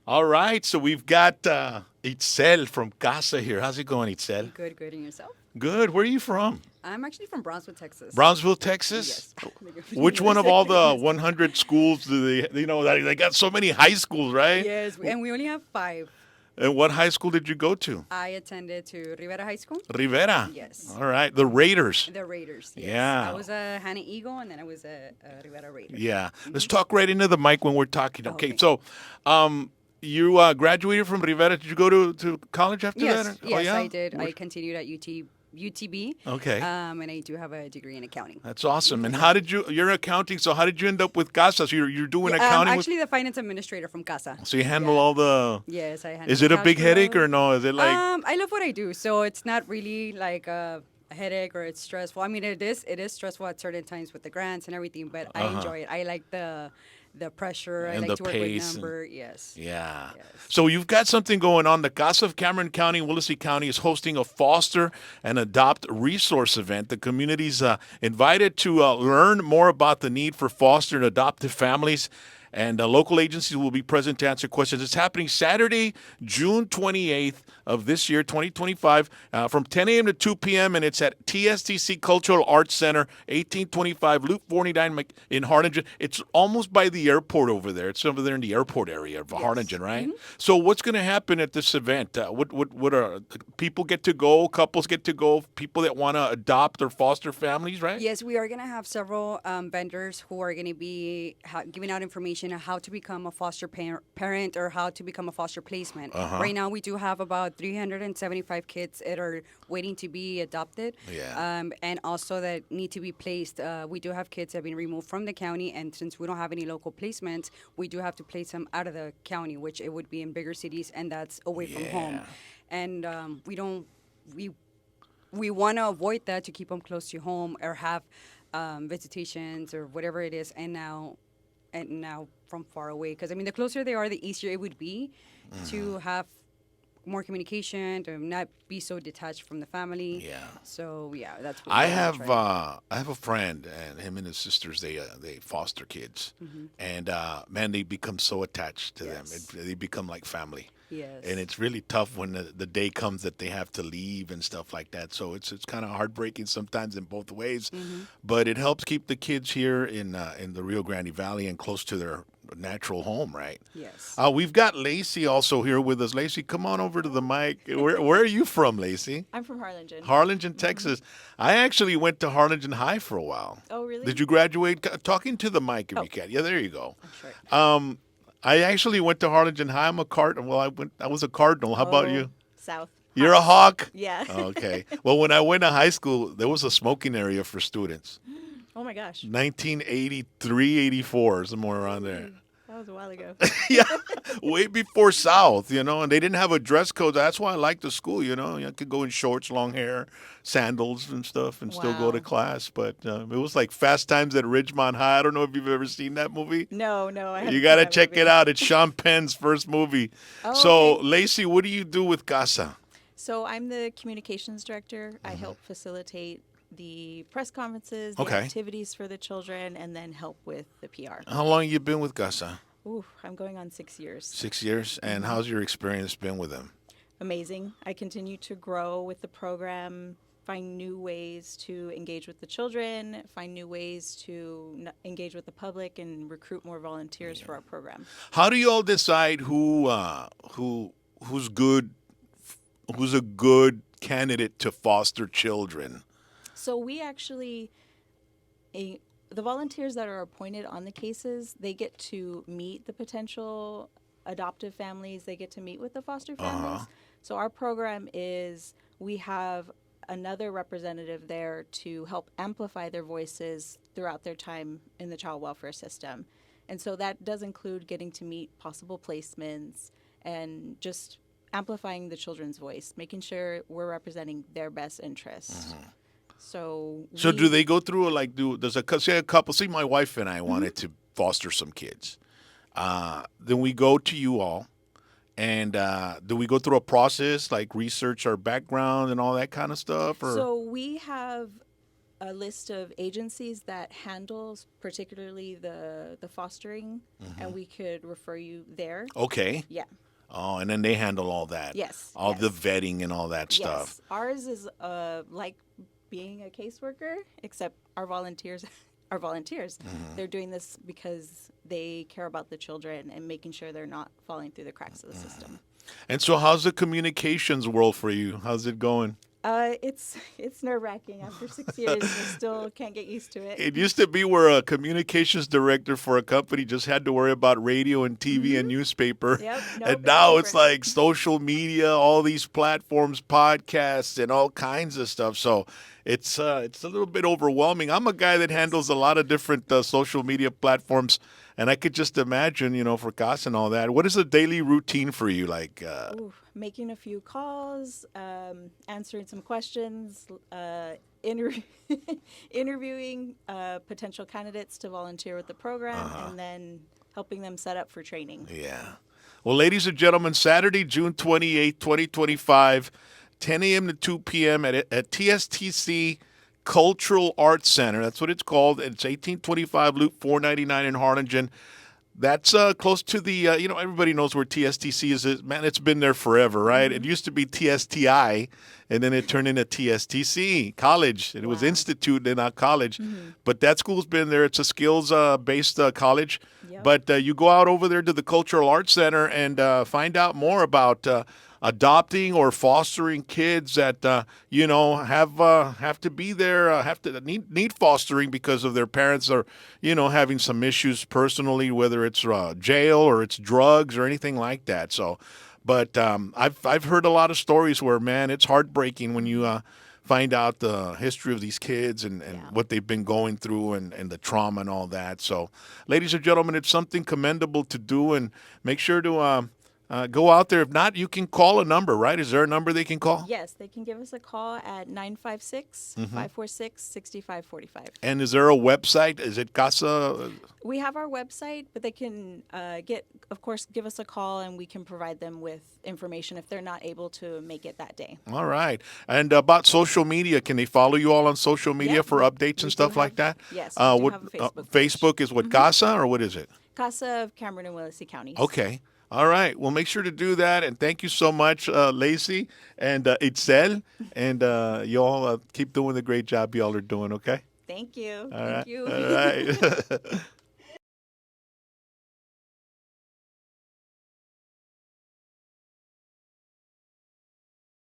All right, so we've got Itzel from CASA here. How's it going, Itzel? Good, good. And yourself? Good. Where are you from? I'm actually from Brownsville, Texas. Brownsville, Texas? Yes. The Which one of University all of the Texas. 100 schools do they got so many high schools, right? Yes, and we only have five. And what high school did you go to? I attended to Rivera High School. Rivera. Yes. All right, the Raiders. The Raiders, yes. I Yeah. was a Hannah Eagle, and then I was a Rivera Raider. Yeah. Let's talk right into the mic when we're talking. Oh, Okay, okay. so you graduated from Rivera. Did you go to college after that? Yes, Oh, yes, yeah? I did. I continued at UTB. Okay. And I do have a degree in accounting. That's awesome. And how did you're accounting, so how did you end up with CASA? So you're doing Yeah, accounting with, actually the finance administrator from CASA. so you handle Yeah. all the, Yes, I handle is the it a cash big headache flow. or no? Is it like, I love what I do, so it's not really like a headache or it's stressful. I mean, it is stressful at certain times with the grants and everything, but I enjoy it. I like the pressure. I and like the to work with pace and, number. Yes. yeah. Yes. So you've got something going on. The CASA of Cameron County, Willacy County is hosting a foster and adopt resource event. The community's invited to learn more about the need for foster and adoptive families. And local agencies will be present to answer questions. It's happening Saturday, June 28th of this year, 2025, from 10 a.m. to 2 p.m. And it's at TSTC Cultural Arts Center, 1825 Loop 49 in Harlingen. It's almost by the airport over there. It's over there in the airport area of Yes. Harlingen, right? So what's going to happen at this event? What are people get to go? Couples get to go? People that want to adopt or foster families, right? Yes, we are going to have several vendors who are going to be giving out information on how to become a foster parent or how to become a foster placement. Right now, we do have about 375 kids that are waiting to be adopted, Yeah. and also that need to be placed. We do have kids that have been removed from the county, and since we don't have any local placements, we do have to place them out of the county, which it would be in bigger cities, and that's away from home. Yeah. And we don't we want to avoid that to keep them close to home or have visitations or whatever it is. And now from far away, because I mean, the closer they are, the easier it would be to have more communication, to not be so detached from the family. Yeah. So yeah, that's what I we're have trying. I have a friend, and him and his sisters they foster kids, Mm-hmm. and man, they become so attached to them. Yes. They become like family, Yes. and it's really tough when the day comes that they have to leave and stuff like that. So it's kind of heartbreaking sometimes in both ways, Mm-hmm. but it helps keep the kids here in the Rio Grande Valley and close to their natural home, right? Yes. We've got Lacy also here with us. Lacy, come on over to the mic. Where are you from, Lacy? I'm from Harlingen. Harlingen, Texas. I actually went to Harlingen High for a while. Oh, really? Did you graduate? Talking to the mic if Oh. you can. Yeah, there you go. I'm sure. I actually went to Harlingen High. I'm a Cardinal. Well, I was a Cardinal. How about Oh, you? South. You're a Hawk? Yeah. Okay. Well, when I went to high school, there was a smoking area for students. Oh my gosh. 1983, 84, somewhere around there. That was a while ago. Yeah, way before South, and they didn't have a dress code. That's why I liked the school, I could go in shorts, long hair, sandals and stuff and still go to Wow. class. But it was like Fast Times at Ridgemont High. I don't know if you've ever seen that movie. No, I haven't You seen got to that check movie. it out. It's Sean Penn's first movie. Oh, So, okay. Lacy, what do you do with CASA? So I'm the communications director. I help facilitate the press conferences, the Okay. activities for the children, and then help with the PR. How long you been with CASA? Ooh, I'm going on 6 years. 6 years. And how's your experience been with them? Amazing. I continue to grow with the program, find new ways to engage with the children, find new ways to engage with the public, and recruit more volunteers for our program. How do you all decide who's good, who's a good candidate to foster children? So we actually, the volunteers that are appointed on the cases, they get to meet the potential adoptive families. They get to meet with the foster families. So our program is we have another representative there to help amplify their voices throughout their time in the child welfare system. And so that does include getting to meet possible placements and just amplifying the children's voice, making sure we're representing their best interests. So, So do they go through does say a couple? See, my wife and I wanted Mm-hmm. to foster some kids. Then we go to you all, and do we go through a process like research our background and all that kind of stuff? Or So we have a list of agencies that handles particularly the fostering, and we could refer you there. Okay. Yeah. Oh, and then they handle all that. Yes, All the yes. vetting and all that stuff. Yes. Ours is like being a caseworker, except our volunteers are volunteers. They're doing this because they care about the children and making sure they're not falling through the cracks of the system. And so, how's the communications world for you? How's it going? It's nerve-wracking. After 6 years, we still can't get used to it. It used to be where a communications director for a company just had to worry about radio and TV and newspaper. Yep. Nope, And it's now it's different. like social media, all these platforms, podcasts, and all kinds of stuff. So it's a little bit overwhelming. I'm a guy that handles a lot of different social media platforms, and I could just imagine, for CASA and all that. What is a daily routine for you? Like, Ooh, making a few calls, answering some questions, interviewing potential candidates to volunteer with the program, and then helping them set up for training. yeah. Well, ladies and gentlemen, Saturday, June 28th, 2025, 10 a.m. to 2 p.m. at TSTC Cultural Arts Center. That's what it's called. It's 1825 Loop 499 in Harlingen. That's close to the, everybody knows where TSTC is. Man, it's been there forever, right? It used to be TSTI, and then it turned into TSTC, college. It was Wow. institute and not college. But that school's been there. It's a skills-based college. Yep. But you go out over there to the Cultural Arts Center and find out more about adopting or fostering kids that have to be there, have to need fostering because of their parents are having some issues personally, whether it's jail or it's drugs or anything like that. So, but I've heard a lot of stories where, man, it's heartbreaking when you find out the history of these kids and what they've been going through and the trauma and all that. So, ladies and gentlemen, it's something commendable to do, and make sure to go out there. If not, you can call a number, right? Is there a number they can call? Yes, they can give us a call at 956-546-6545. And is there a website? Is it CASA? We have our website, but they can give us a call, and we can provide them with information if they're not able to make it that day. All right. And about social media, can they follow you all on social media Yeah, for updates we and do stuff like that? Yes, we do have a Facebook page. Facebook is what, CASA, or what is it? CASA of Cameron and Willacy counties. Okay. All right. Well, make sure to do that. And thank you so much, Lacy and Itzel. And y'all keep doing the great job y'all are doing, okay? Thank you. All right. Thank you. All right.